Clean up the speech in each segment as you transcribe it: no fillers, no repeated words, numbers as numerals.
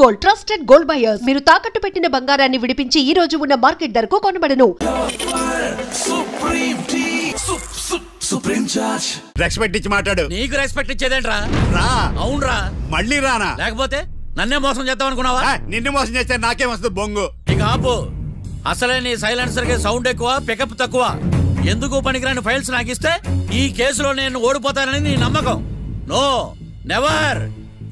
Gold, trusted gold buyers. మీరు తాకట్టు పెట్టిన బంగారాన్ని విడిపించి ఈ రోజు ఉన్న మార్కెట్ ధరకు కొనబడను. రెస్పెక్ట్ ఇచ్చి మాట్లాడు. నీకు రెస్పెక్ట్ ఇచ్చేదేంట్రా? రా. అవునరా. మళ్ళీ రానా? లేకపోతే నన్నే మోసం చేద్దాం అనుకున్నావా? నిన్ను మోసం చేస్తే నాకేం వస్తుంది బొంగు? ఇక ఆపు. అసలే నీ సైలెన్సర్ కి సౌండ్ ఎక్కువ, పికప్ తక్కువ. ఎందుకు పనికిరాని ఫైల్స్ నాకు ఇస్తే ఈ కేసులో నేను ఓడిపోతానని నీ నమ్మకం. No, never.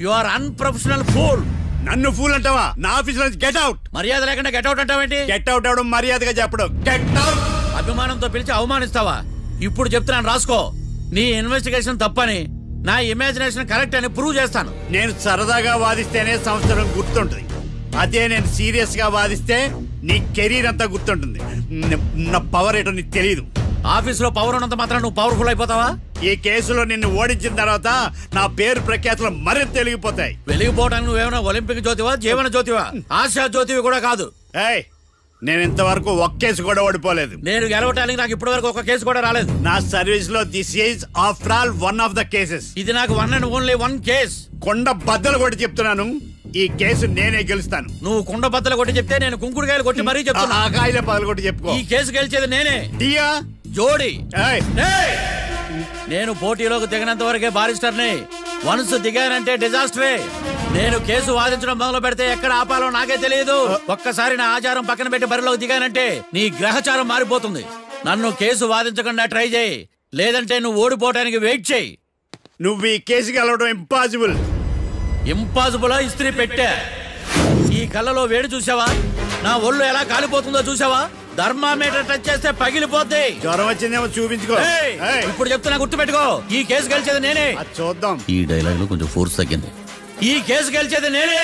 You are unprofessional fool. నన్ను ఫూల్ అంటావా? నా ఆఫీస్ నుంచి గెట్ అవుట్. మర్యాద లేకుండా గెట్ అవుట్ అంటావేంటి? గెట్ అవుట్ అవడం మర్యాదగా చెప్పడం. Get out. అభిమానంతో పిలిచి అవమానిస్తావా? ఇప్పుడు చెప్తున్నాను రాసుకో. నీ ఇన్వెస్టిగేషన్ తప్పని, నా ఇమాజినేషన్ కరెక్ట్ అని ప్రూవ్ చేస్తాను. నేను సరదాగా వాదిస్తేనే సంవత్సరం గుర్తుంటుంది. అదే నేను సీరియస్ గా వాదిస్తే నీ కెరీర్ అంతా గుర్తుంటుంది. నా పవర్ ఏంటో నీకు తెలియదు. ఆఫీస్ లో పవర్ ఉన్నంత మాత్రం నువ్వు పవర్ఫుల్ అయిపోతావా? ఈ కేసులో నిన్ను ఓడించిన తర్వాత నా పేరు ప్రఖ్యాతులు మరింత వెలిగిపోతాయి. వెలిగిపోవడానికి నువ్వేమైనా ఒలింపిక్ జ్యోతివా, జీవన జ్యోతివా? ఆశా జ్యోతివి కూడా కాదు. ఏయ్, నేను ఇంతవరకు ఒక్క కేసు కూడా ఓడిపోలేదు. నేను గెలవటానికి నాకు ఇప్పటి వరకు ఒక కేసు కూడా రాలేదు. నా సర్వీస్ లో this is after all one of the cases. ఇది నాకు one and only one case. కొండ బద్దలు కూడా చెప్తున్నాను, ఈ కేసు నేనే గెలుస్తాను. నువ్వు కుండ బద్దలు కొట్టి చెప్తే నేను కుంకుడుకాయలు కొట్టి మరీ చెప్తున్నా. ఆ కాయలే పగలు కొట్టి చెప్పుకో. ఈ కేసు గెలిచేది నేనే. దియా జోడి. ఏయ్. నేను పోటీలోకి దిగినంత వరకే బారిస్టర్ని. వన్స్ దిగానంటే డిజాస్టరే. నేను కేసు వాదించడం మొదలు పెడితే ఎక్కడ ఆపాలో నాకే తెలియదు. ఒక్కసారి నా ఆచారం పక్కన పెట్టి బరిలోకి దిగానంటే నీ గ్రహచారం మారిపోతుంది. నన్ను కేసు వాదించకుండా ట్రై చేయి, లేదంటే నువ్వు ఓడిపోవడానికి వెయిట్ చేయి. నువ్వు ఈ కేసు గెలవడం ఇంపాసిబుల్. ఇంపాసిబుల్ ఇస్త్రీ పెట్టా. ఈ కళ్ళలో వేడి చూసావా? నా ఒళ్ళు ఎలా కాలిపోతుందో చూసావా? థర్మామీటర్ టచ్ చేస్తే పగిలిపోద్ది. జ్వరం వచ్చిందేమో చూపించుకో. ఇప్పుడు చెప్తున్నా, గుర్తుపెట్టుకో. ఈ కేసు గెలిచేది నేనే. చూద్దాం. ఈ డైలాగ్ లో కొంచెం ఫోర్స్ తగ్గింది. ఈ కేసు గెలిచేది నేనే.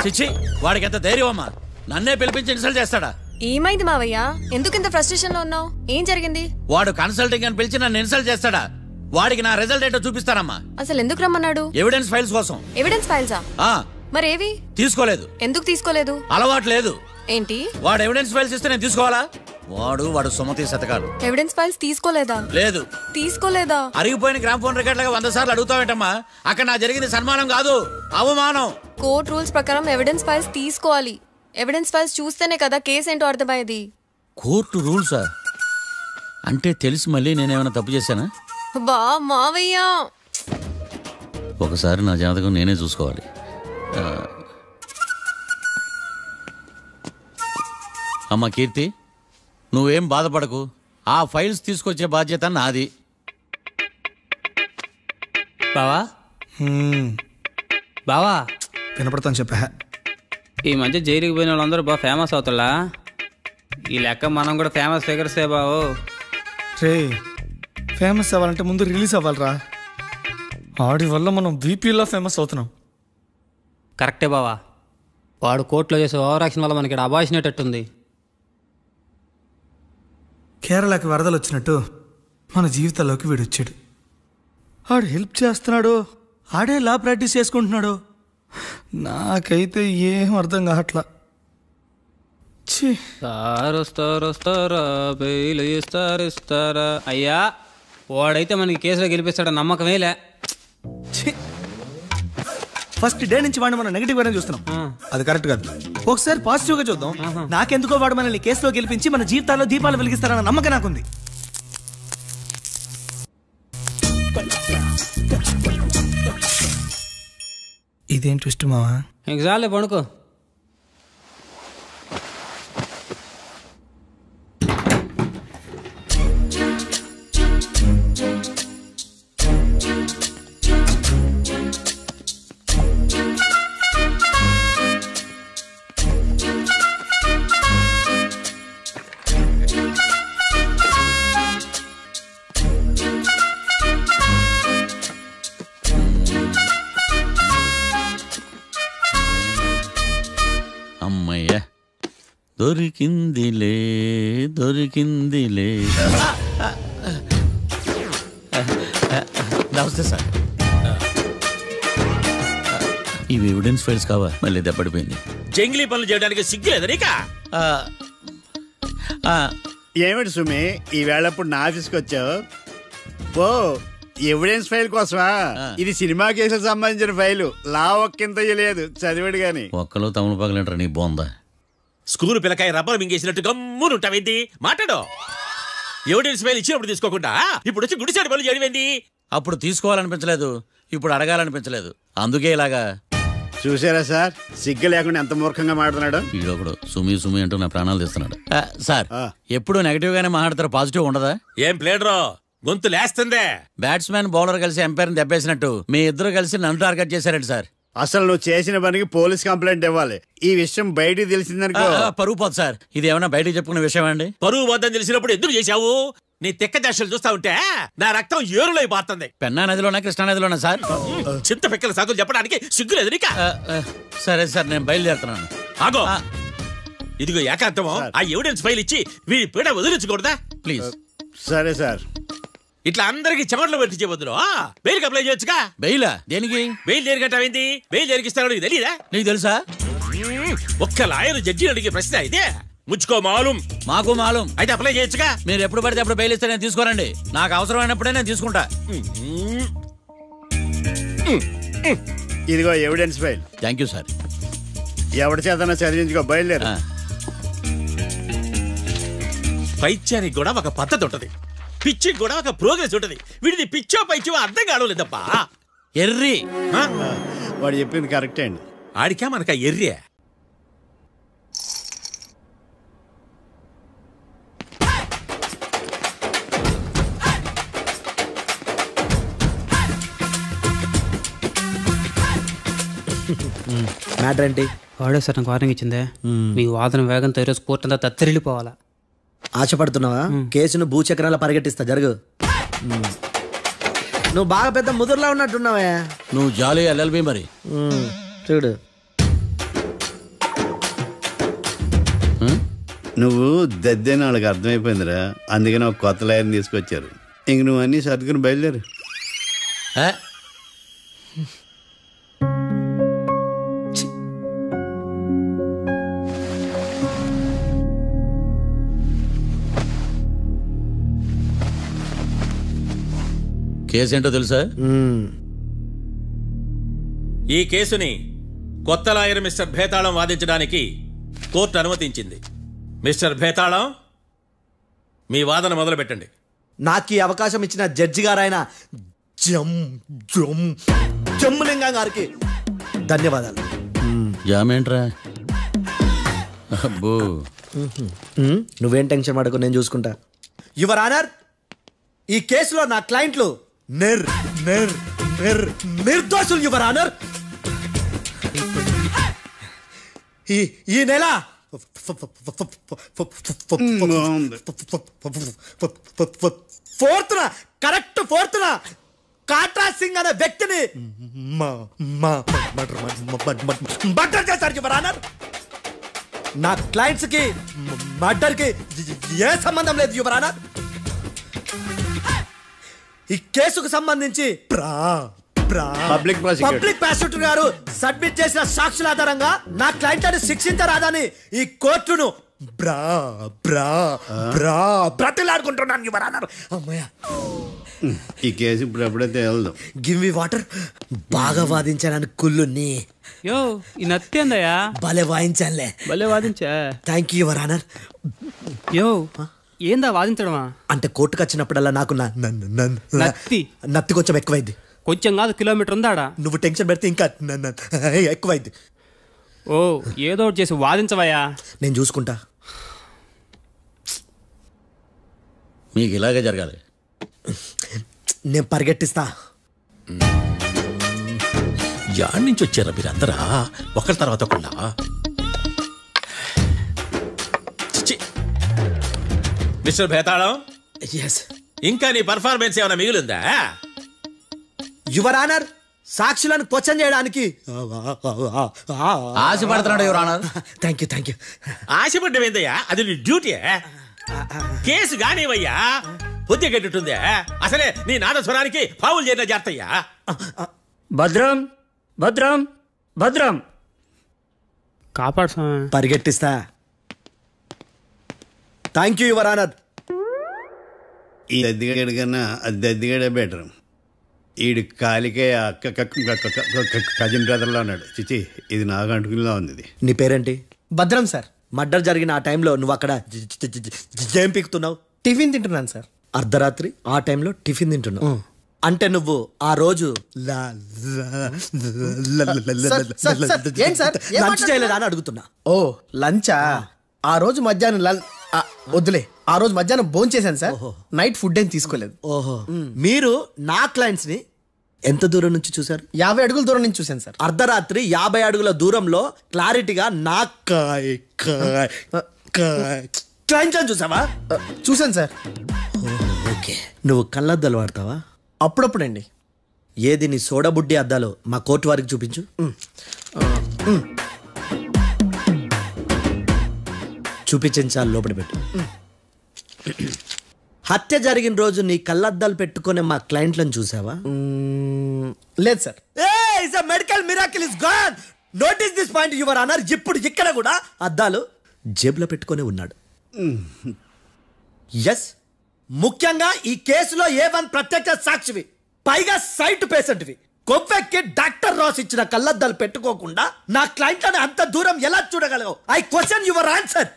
చిచ్చి, వాడికి ఎంత ధైర్యం అమ్మా! నన్నే పిలిపించి ఇన్సల్ట్ చేస్తాడా? ఏమైంది మావయ్య? ఎందుకు ఇంత ఫ్రస్ట్రేషన్ లో ఉన్నావు? ఏం జరిగింది? వాడు కన్సల్టింగ్ అని పిలిచి నన్ను ఇన్సల్ట్ చేస్తాడా? వాడికి నా రిజల్ట్ ఏంటో చూపిస్తానమ్మా. అసలు ఎందుకు రమ్మన్నాడు? ఎవిడెన్స్ ఫైల్స్ కోసం. ఎవిడెన్స్ ఫైల్సా? మరేవి? తీసుకోలేదు. ఎందుకు తీసుకోలేదు? అలవాటు లేదు. ఏంటి? వాడు ఎవిడెన్స్ ఫైల్స్ ఇస్తే నేను తీసుకోవాలా? వాడు సుమతి శతకాలు. ఎవిడెన్స్ ఫైల్స్ తీసుకోలేదా? లేదు. తీసుకోలేదా? అరిగిపోయిన గ్రామ్ ఫోన్ రికార్డ్ లాగా 100 సార్లు అడుగుతావేంటమ్మా? అక్కడ నా జరిగింది సన్మానం కాదు, అవమానం. కోర్ట్ రూల్స్ ప్రకారం ఎవిడెన్స్ ఫైల్స్ తీసుకోవాలి. ఎవిడెన్స్ ఫైల్స్ చూస్తేనే కదా కేసు ఏంటో అర్థమయ్యేది. కోర్టు రూల్సా? అంటే తెలిసి మళ్ళీ నేనేమైనా తప్పు చేశానా? బా మావయ్య, ఒకసారి నా జాతకం నేనే చూసుకోవాలి. అమ్మా కీర్తి, నువ్వేం బాధపడకు. ఆ ఫైల్స్ తీసుకొచ్చే బాధ్యత నాది. బావా బావా వినపడతాను చెప్పా. ఈ మధ్య జైలుకి పోయిన వాళ్ళందరూ బాగా ఫేమస్ అవుతారా? ఈ లెక్క మనం కూడా ఫేమస్ ఫిగర్సే బావు. రే, ఫేమస్ అవ్వాలంటే ముందు రిలీజ్ అవ్వాలిరా. ఆడి వల్ల మనం వీపీలో ఫేమస్ అవుతున్నాం. కరెక్టే బావా. వాడు కోర్టులో చేసే ఓవర్ యాక్షన్ వల్ల మనకి అబాయిసినట్టుంది. కేరళకి వరదలు వచ్చినట్టు మన జీవితాల్లోకి వీడు వచ్చాడు. ఆడు హెల్ప్ చేస్తున్నాడు, ఆడే లా ప్రాక్టీస్ చేసుకుంటున్నాడు. నాకైతే ఏం అర్థం కావట్లా. వస్తారా బెయిల్ ఇస్తారా? అయ్యా, వాడైతే మనకి కేసులో గెలిపిస్తాడని నమ్మకమేలే. ఫస్ట్ డే నుంచి వాడిని మనం నెగిటివ్ గానే చూస్తున్నాం. అది కరెక్ట్ కాదు. ఒకసారి పాజిటివ్ గా చూద్దాం. నాకెందుకో వాడు మనల్ని కేసులో గెలిపించి మన జీవితాల్లో దీపాలు వెలిగిస్తారన్న నమ్మకం నాకుంది. ఇదేం ట్విస్ట్ మావా? ఎగ్జాలే పడుకో. అమ్మయ్య, దొరికిందిలే దొరికిందిలే. నమస్తే సార్. ఇవి ఎవిడెన్స్ ఫైల్స్ కావా? మళ్ళీ దెబ్బడిపోయింది. జంగిలీ పనులు చేయడానికి సిగ్గులేదు నీకా? ఏమిటి సుమి, ఈ వేళప్పుడు నా ఆఫీస్కి వచ్చావు? ఓ, ఎవిడెన్స్ ఫైల్ కోసమా? ఇది సినిమా కేసులకు సంబంధించిన ఫైలు. లా ఒక్కింత లేదు, చదివాడు గాని. ఒక్కలో తమను పగలంటారు నీ బోందా. School పిల్లకాయ rubber మింగేసినట్టు గమ్మును ఉంటావేంటి? మాట్లాడు. ఎవిడెన్స్ ఫైల్ ఇచ్చినప్పుడు తీసుకోకుండా ఇప్పుడు వచ్చి గుడిసాడు పనులు చేయడమేంటి? అప్పుడు తీసుకోవాలనిపించలేదు, ఇప్పుడు అడగాలనిపించలేదు, అందుకే ఇలాగా. చూసారా సార్, సిగ్గు లేకుండా ఎంత మూర్ఖంగా మాట్లాడుతున్నాడు. వీడొకడు సుమి సుమి అంటూ నా ప్రాణాలు తీస్తున్నాడు. సార్, ఎప్పుడు నెగటివ్ గానే మాట్లాడతారు, పాజిటివ్ ఉండదా? ఏం ప్లేడరో గొంతు లేస్తుందే. బ్యాట్స్మెన్ బౌలర్ కలిసి ఎంపైర్ని దెబ్బేసినట్టు మీ ఇద్దరు కలిసి నన్ను టార్గెట్ చేశారండి సార్. అసలు నువ్వు చేసిన పనికి పోలీస్ కంప్లైంట్ ఇవ్వాలి. ఈ విషయం బయటికి తెలిసిందనుకో పరువు పోదు సార్. ఇది ఏమన్నా బయటికి చెప్పుకునే విషయం అండి? పరువు వద్దని తెలిసినప్పుడు ఎందుకు చేశావు? నీ తెక్క దశలు చూస్తా ఉంటే నా రక్తం ఏరులై పారుతుంది. పెన్నా నదిలోనా కృష్ణా నదిలోనా సార్? చింత పిక్కల సాగులు చెప్పడానికి సిగ్గులేదు నీక? సరే సార్, నేను బయలుదేరుతున్నాను. ఆగో, ఇదిగో ఏకాంతమో ఆ ఎవిడెన్స్ ఫైల్ ఇచ్చి వీడి పీడ వదిలించకూడదా? ప్లీజ్. సరే సార్. ఇట్లా అందరికి చెమటలు పెట్టించే బదులు బెయిల్కి అప్లై చేయొచ్చుగా. బెయిలా? దేనికి? బెయిల్ దేనికంటావేంది? బెయిల్ దేనికిస్తాడో నీకు తెలియదా? నీకు తెలుసా? ఒక్క లాయర్ జడ్జి అడిగే ప్రశ్న అయితే ముచ్చుకో మాలూం. మాకు మాలూం. అయితే అప్లై చేయొచ్చుగా. మీరు ఎప్పుడు పడితే అప్పుడు బెయిల్ ఇస్తే నేను తీసుకోరండి. నాకు అవసరమైనప్పుడే నేను తీసుకుంటా. ఇదిగో evidence file. Thank you sir. ఎవరి చేతనా చదివించుకో, బయలుదేరు. పైత్యానికి కూడా ఒక పద్ధతి ఉంటది, పిచ్చికి కూడా ఒక ప్రోగ్రెస్ ఉంటది. వీడిది పిచ్చో పైచో అర్థం కావలేదప్ప. ఎర్రి. వాడు చెప్పింది కరెక్టే అండి. ఆడికా మనక ఎర్రే. మ్యాటర్ ఏంటి? వాడే సార్ నాకు వార్నింగ్ ఇచ్చిందే. మీ వాదన వేగంతో ఈరోజు కోర్టు అంతా తత్తరిల్లిపోవాలా. ఆశపడుతున్నావా? కేసును భూచక్రాల పరిగెట్టిస్తా, జరుగు. నువ్వు బాగా పెద్ద ముదురులా ఉన్నట్టున్నావే. నువ్వు జాలి ఎల్ఎల్బి మరి. చూడు, నువ్వు దద్దేని వాళ్ళకి అర్థమైపోయిందిరా, అందుకని ఒక కొత్త లాయర్ని తీసుకొచ్చారు. ఇంక నువ్వు అన్నీ సర్దుకుని బయలుదేరు. కేసు ఏంటో తెలుసా? ఈ కేసుని కొత్త లాయర్ మిస్టర్ భేతాళం వాదించడానికి కోర్టు అనుమతించింది. మిస్టర్ భేతాళం, మీ వాదన మొదలు పెట్టండి. నాకు ఈ అవకాశం ఇచ్చిన జడ్జి గారైన జమ్ములింగం గారికి ధన్యవాదాలు. జామేంట్రా? అబ్బో, నువ్వేం టెన్షన్ పడకు, నేను చూసుకుంటా. యువర్ ఆనర్, ఈ కేసులో నా క్లయింట్లు నిర్దోషులు యువర్ ఆనర్. ఈ నెల 4th correct 4th Katra Singh అనే వ్యక్తిని మర్డర్ చేశారు యువర్ ఆనర్. నా క్లయింట్స్ కి మర్డర్ కి ఏ సంబంధం లేదు యువర్ ఆనర్. ఈ కేసుకు సంబంధించి పబ్లిక్ ప్రాసిక్యూటర్ గారు సబ్మిట్ చేసిన సాక్షుల ఆధారంగా నా క్లయింట్ అని శిక్షించరాదని ఈ కోర్టును బ్రతిలాడుకుంటున్నాను యువర్ ఆనర్. అమ్మయ్య, ఈ కేసు ఇప్పుడు ఎప్పుడైతే వెళ్దాం. Give me water. బాగా వాదించానని కుళ్ళుని. యో, ఈ నత్తేందయ్యా? భలే వాయించానులే. భలే వాదించా. Thank you your honour. Yo, ఏందా వాదించడమా? అంటే కోర్టుకు వచ్చినప్పుడల్లా నాకు నత్తి కొంచెం ఎక్కువైంది. కొంచెం కాదు, కిలోమీటర్ ఉందాడా. నువ్వు టెన్షన్ పెడితే ఇంకా ఎక్కువైంది. ఓ, ఏదో ఒకటి చేసి వాదించవయ్యా. నేను చూసుకుంటా. మీకు ఇలాగే జరగాలి. నేను పరిగెట్టిస్తా. యాడ్ నుంచి వచ్చారా మీరందరా ఒకరి తర్వాత ఒకళ్ళ? మిస్టర్ భేతాళం, ఇంకా నీ పర్ఫార్మెన్స్ ఏమైనా మిగిలిందా? యువర్ ఆనర్, సాక్షులను క్వశ్చన్ చేయడానికి ఆశపడుతున్నాడు యువర్ ఆనర్. Thank you. ఆశపడ్డమేందయ్యా? అది నీ డ్యూటీ. కేసు గానివయ్యా, పొద్దు గట్టుందే. అసలే నీ నాదస్వరానికి పావులు చేరిన జాగ్రత్తయ్యా. భద్రం భద్రం భద్రం కాపాడు. పరిగెట్టిస్తా. Thank you your honour. ఈ దద్దిగాడి కన్నా అది దద్దిగాడే బెటర్. ఈడు కాలికే కజిన్ బ్రదర్లో అన్నాడు. చిచి, ఇది నాకు అంటుకునిలా ఉంది. ఇది నీ పేరేంటి? భద్రం సార్. మర్డర్ జరిగిన ఆ టైంలో నువ్వు అక్కడ ఏం పీకుతున్నావు? టిఫిన్ తింటున్నాను సార్. అర్ధరాత్రి ఆ టైంలో టిఫిన్ తింటున్నావు అంటే నువ్వు ఆ రోజు లంచ్ చేయలేదా అని అడుగుతున్నా. ఓ లంచా? ఆ రోజు మధ్యాహ్నం వద్దులే, ఆ రోజు మధ్యాహ్నం భోంచేశాను సార్. నైట్ ఫుడ్ ఏం తీసుకోలేదు. ఓహో, మీరు నా క్లయింట్స్ ని ఎంత దూరం నుంచి చూసారు? 50 అడుగుల దూరం నుంచి చూశాను సార్. అర్ధరాత్రి 50 అడుగుల దూరంలో క్లారిటీగా నా క్లయింట్స్ అని చూసావా? చూశాను సార్. ఓకే, నువ్వు కళ్ళద్దాలు వాడతావా? అప్పుడప్పుడండి. ఏది నీ సోడబుడ్డి అద్దాలు మా కోర్టు వారికి చూపించు. చూపించాలి, లోపల పెట్టు. హత్య జరిగిన రోజు నీ కళ్ళద్దాలు పెట్టుకునే మా క్లయింట్లను చూసావా? లేదు sir. Medical miracle is gone. Notice this point your honour. ఇప్పుడు ఇక్కడ కూడా అద్దాలు జేబులో పెట్టుకొని ఉన్నాడు. ఎస్, ముఖ్యంగా ఈ కేసులో A1 ప్రత్యక్ష సాక్షివి, పైగా సైట్ పేషెంట్వి. కొవ్వెక్కి డాక్టర్ రాస్ ఇచ్చిన కళ్ళద్దాలు పెట్టుకోకుండా నా క్లయింట్లను అంత దూరం ఎలా చూడగలవు? I question your answer.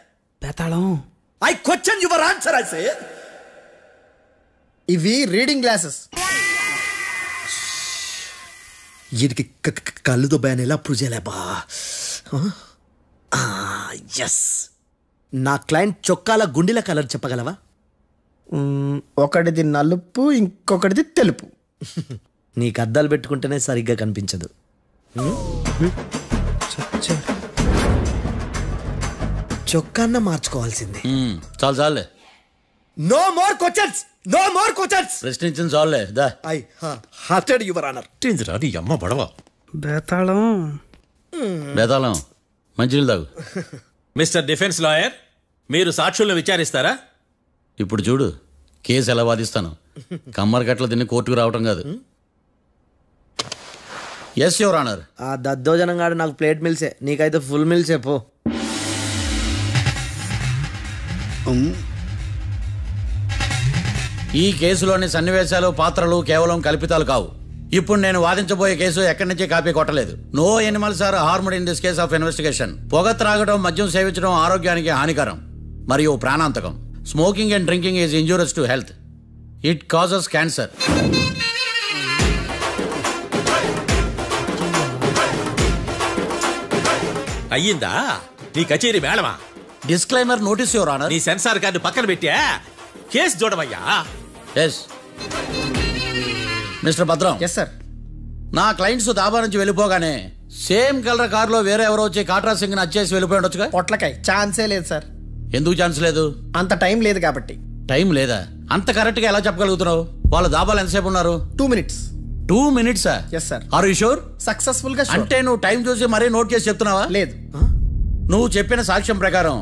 I question your answer. I say ఇవి రీడింగ్ గ్లాసెస్. వీటికి కళ్ళు దుబ్బాయని ఎలా ప్రూవ్ చేయలేబా? ఎస్, నా క్లయింట్ చొక్కాల గుండెల కలర్ చెప్పగలవా? ఒకటిది నలుపు, ఇంకొకటిది తెలుపు. నీకు అద్దాలు పెట్టుకుంటేనే సరిగ్గా కనిపించదు. చొక్కాన్న మార్చుకోవాల్సింది. చాలు చాలే. No more questions, no more questions. ప్రశ్నించిన చాలులే. That I hurted your honour. నీ అమ్మ పడవ బేతాళం మంచినీళ్ళు తాగు. మిస్టర్ డిఫెన్స్ లాయర్, మీరు సాక్షులను విచారిస్తారా? ఇప్పుడు చూడు కేసు ఎలా వాదిస్తాను. కమ్మరి గట్ల తిని కోర్టుకు రావటం కాదు. Yes your honour. ఆ దద్దోజనం గాడు నాకు ప్లేట్ మిల్సే, నీకైతే ఫుల్ మిల్సే పో. ఈ కేసులోని సన్నివేశాలు, పాత్రలు కేవలం కల్పితాలు కావు. ఇప్పుడు నేను వాదించబోయే కేసు ఎక్కడి నుంచి కాపీ కొట్టలేదు. No animals are harmed in this case of investigation. పొగ త్రాగడం, మద్యం సేవించడం ఆరోగ్యానికి హానికరం మరియు ప్రాణాంతకం. Smoking and drinking is injurious to health. It causes cancer. అయ్యిందా నీ కచేరీ మేడమా? Disclaimer notice your honour. నీ సెన్సార్ కార్డు పక్కన పెట్టా కేసు చూడవయ్యా. Yes mister Bhadram. Yes sir. నా క్లయింట్స్ దాబా నుంచి వెళ్ళిపోగానే సేమ్ కలర్ కారులో వేరే ఎవరో వచ్చి కాట్రా సింగ్ వచ్చేసి వెళ్ళిపోయి ఉండొచ్చుగా? పొట్లకాయ ఛాన్సే లేదు సార్. ఎందుకు ఛాన్స్ లేదు? అంత టైం లేదు కాబట్టి. టైం లేదా? అంత కరెక్ట్ గా ఎలా చెప్పగలుగుతున్నావు? వాళ్ళ దాబాలు ఎంతసేపు ఉన్నారు? 2 minutes. 2 minutes? Yes sir. Are you sure? Successful గా. అంటే నువ్వు టైం చూసి మరీ నోట్ చేసి చెప్తున్నావా? లేదు. నువ్వు చెప్పిన సాక్ష్యం ప్రకారం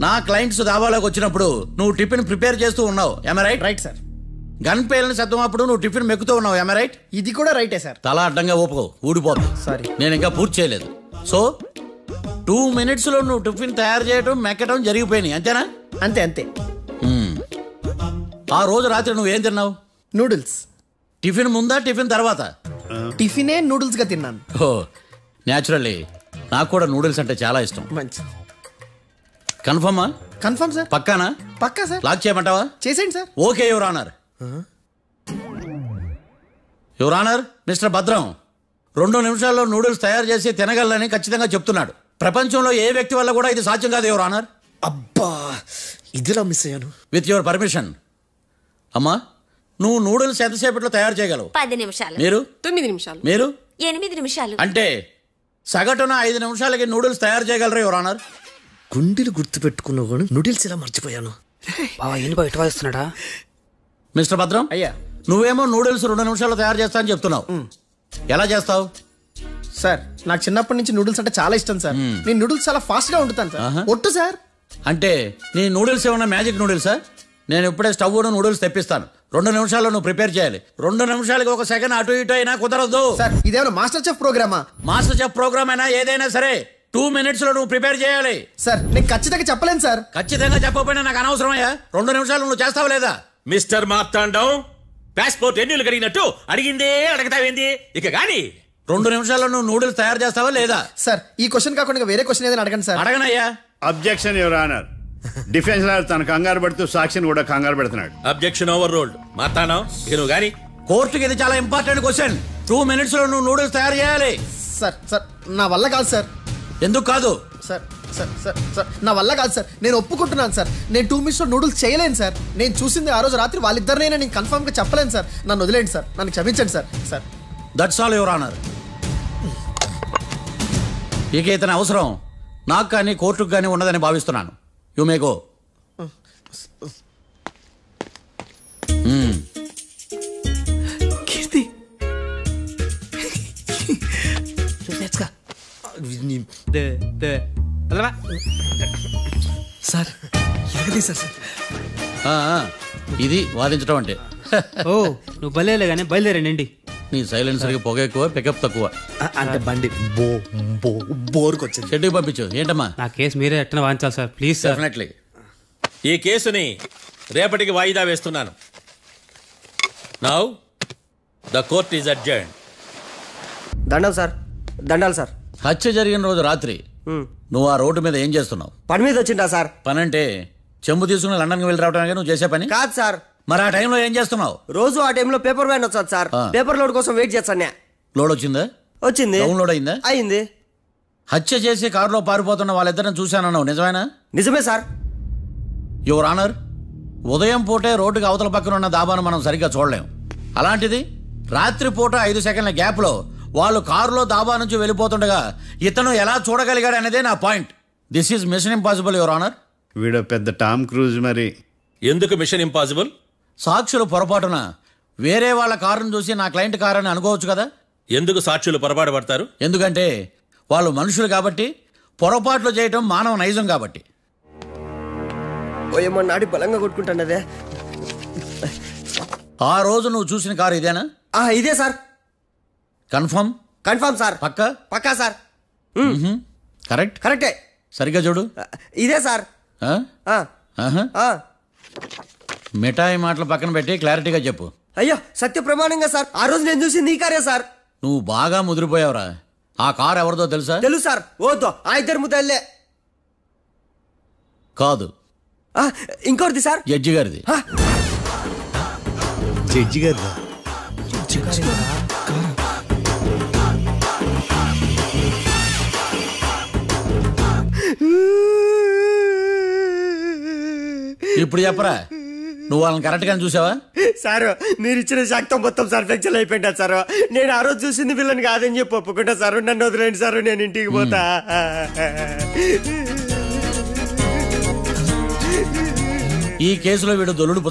నా క్లయింట్స్ దాబాలోకి వచ్చినప్పుడు నువ్వు టిఫిన్ ప్రిపేర్ చేస్తూ ఉన్నావు. am I right? Right sir. Gun పేలిన శబ్దం అప్పుడు నువ్వు టిఫిన్ మెక్కుతూ ఉన్నావు. am I right? ఇది కూడా రైటే సార్. తల అడ్డంగా ఊపుకో, ఊడిపోదు. సారీ, నేను ఇంకా పూర్తి చేయలేదు. సో 2 minutes లో నువ్వు టిఫిన్ తయారు చేయడం, మెక్కడం జరిగిపోయినాయి, అంతేనా? అంతే అంతే. ఆ రోజు రాత్రి నువ్వేం తిన్నావు? నూడిల్స్. టిఫిన్ ముందా, టిఫిన్ తర్వాత? టిఫినే నూడిల్స్ గా తిన్నాను. ఓ న్యాచురల్లీ నాకు కూడా నూడిల్స్ అంటే చాలా ఇష్టం. మంచిది. కన్ఫర్మా? Confirm sir. పక్కానా? పక్కా సార్. లాక్ చేయమంటావా? చేసేయండి sir. Okay your honour. Your honour, mister Bhadram 2 నిమిషాల్లో నూడిల్స్ తయారు చేసి తినగలని ఖచ్చితంగా చెప్తున్నాడు. ప్రపంచంలో ఏ వ్యక్తి వల్ల కూడా ఇది సాధ్యం కాదు యువర్ ఆనర్. అబ్బా, ఇదిలా మిస్ అయ్యాను. With your permission. అమ్మా, నువ్వు నూడిల్స్ ఎంతసేపట్లో తయారు చేయగలవు? 10 నిమిషాలు. మీరు? 9 నిమిషాలు. మీరు? 8 నిమిషాలు. అంటే సగటున 5 నిమిషాలకి నూడిల్స్ తయారు చేయగలరు యువర్ ఆనర్. గుండెలు గుర్తు పెట్టుకున్నావు కానీ నూడిల్స్ ఇలా మర్చిపోయాను. మిస్టర్ భద్రం, అయ్యా, నువ్వేమో నూడిల్స్ 2 నిమిషాల్లో తయారు చేస్తా అని చెప్తున్నావు. ఎలా చేస్తావు? సార్ నాకు చిన్నప్పటి నుంచి నూడిల్స్ అంటే చాలా ఇష్టం సార్. నేను నూడిల్స్ చాలా ఫాస్ట్ గా వండుతాను సార్. ఒట్టు సార్. అంటే నీ నూడిల్స్ ఏమన్నా మ్యాజిక్ నూడిల్సా? నేను ఇప్పుడే స్టవ్ నూడిల్స్ తెప్పిస్తాను. 2 నిమిషాల్లో నువ్వు ప్రిపేర్ చేయాలి. 2 నిమిషాలకి 1 సెకండ్ అటు ఇటు అయినా కుదరదు సార్. ఇదేమైనా మాస్టర్ చెఫ్ ప్రోగ్రామా? మాస్టర్ చెఫ్ ప్రోగ్రామ్ అయినా ఏదైనా సరే 2 minutes లో నువ్వు ప్రిపేర్ చేయాలి. సార్ నేను ఖచ్చితంగా చెప్పలేను సార్. ఖచ్చితంగా చెప్పకపోయినా నాకు అనవసరమయ్యా. 2 నిమిషాలు నువ్వు చేస్తావు లేదా? మిస్టర్ మార్తాండం, పాస్పోర్ట్ ఎన్నిళ్ళు కడిగినట్టు అడిగిందే అడగతావేంది ఇక గాని 2 నిమిషాల్లో నువ్వు నూడిల్స్ తయారు చేస్తావా లేదా? సార్ ఈ క్వశ్చన్ కాకుండా వేరే క్వశ్చన్ ఏదైనా అడగండి సార్. అడగనయ్యా. Objection your honour. Defence lawyer తన కంగారు పడుతూ సాక్షిని కూడా కంగారు పెడుతున్నాడు. Objection overruled. మాట్లాడడం ఇక నువ్వు గాని. కోర్టుకి ఇది చాలా ఇంపార్టెంట్ క్వశ్చన్. 2 minutes లో నువ్వు నూడిల్స్ తయారు చేయాలి. సార్ సార్ నా వల్ల కాదు సార్. ఎందుకు కాదు? సార్ సార్ సార్ సార్ నా వల్ల కాదు సార్. నేను ఒప్పుకుంటున్నాను సార్. నేను 2 minutes లో నూడిల్స్ చేయలేను సార్. నేను చూసింది ఆ రోజు రాత్రి వాళ్ళిద్దరినైనా నేను కన్ఫర్మ్ గా చెప్పలేను సార్. నన్ను వదిలేండి సార్. నన్ను క్షమించండి sir. Sir that's all your honour. ఇక ఇతని అవసరం నాకు కానీ కోర్టుకు కానీ ఉన్నదని భావిస్తున్నాను. You may go. Keerthi sir ఎరగదీశారు సార్. ఇది వాదించడం అంటే. ఓ నువ్వు బయలుదేరలే కానీ బయలుదేరండి. నీ సైలెన్సర్కి పొగ ఎక్కువ, పికప్ తక్కువ. అంటే బండి బోర్కి వచ్చింది. షెడ్యూల్ పంపించు. ఏంటమ్మా? నా కేసు మీరే ఎట్టన వాయించాలి సార్, ప్లీజ్ సార్. డెఫినెట్లీ. ఈ కేసుని రేపటికి వాయిదా వేస్తున్నాను. Now the court is adjourned. దండాలు సార్, దండాలు సార్. హత్య జరిగిన రోజు రాత్రి నువ్వు ఆ రోడ్డు మీద ఏం చేస్తున్నావు? పని మీద వచ్చిందా సార్? పని అంటే చెంబు తీసుకుని లండన్కి వెళ్ళి రావడానికి నువ్వు చేసే పని కాదు సార్. మరి ఆ టైంలో ఏం చేస్తున్నావు? రోజు ఆ టైంలో పేపర్ వ్యాన్ వచ్చాది సార్. పేపర్ లోడ్ కోసం వెయిట్ చేస్తాను. లోడ్ వచ్చిందా? వచ్చింది. డౌన్లోడ్ అయిందా? అయింది. హత్య చేసి కారులో పారిపోతున్న వాళ్ళిద్దరిని చూశానన్నావు, నిజమేనా? నిజమే సార్. యువర్ ఆనర్, ఉదయం పూటే రోడ్డుకి అవతల పక్కన ఉన్న దాబాను మనం సరిగ్గా చూడలేం. అలాంటిది రాత్రి పూట 5 సెకండ్ల గ్యాప్లో వాళ్ళు కారులో దాబా నుంచి వెళ్ళిపోతుండగా ఇతను ఎలా చూడగలిగాడు అనేదే నా point. This is mission impossible your honour. వీడు పెద్ద టామ్ క్రూజ్. మరి ఎందుకు మిషన్ ఇంపాసిబుల్? సాక్షులు పొరపాటున వేరే వాళ్ళ కారును చూసి నా క్లయింట్ కారు అని అనుకోవచ్చు కదా. ఎందుకు సాక్షులు పొరపాటు పడతారు? ఎందుకంటే వాళ్ళు మనుషులు కాబట్టి, పొరపాట్లు చేయటం మానవ నైజం కాబట్టి. ఓయమ్మ నాడి బలంగా కొట్టుకుంటానదే. ఆ రోజు నువ్వు చూసిన కారు ఇదేనా? ఇదే సార్. కన్ఫర్మ్? Confirm sir. పక్కా? పక్కా సార్. కరెక్ట్? కరెక్టే. సరిగ్గా చూడు. ఇదే సార్. మిఠాయి మాటలు పక్కన పెట్టి క్లారిటీగా చెప్పు. అయ్యో సత్య ప్రమాణంగా సార్, ఆ రోజు నేను చూసింది ఈ కారే సార్. నువ్వు బాగా ముదిరిపోయావురా. ఆ కారు ఎవరిదో తెలుసా? తెలుసు సార్. ఓతో ఆ ఇద్దరు ముద్దల్లే. కాదు, ఇంకోటిది సార్. జడ్జి గారిది. జడ్జి గారు ఇప్పుడు చెప్పరా, నువ్వు వాళ్ళని కరెక్ట్ గా చూసావా? సార్ మీరు ఇచ్చిన శాక్తం మొత్తం సార్ ఫ్లెక్చర్ అయిపోయింటా సార్. నేను ఆ రోజు చూసింది వీళ్ళని కాదని చెప్పి ఒప్పుకుంటా సార్. నన్ను వదిలేండి సార్, నేను ఇంటికి పోతా. ఈ కేసులో వీడు దొల్లుడు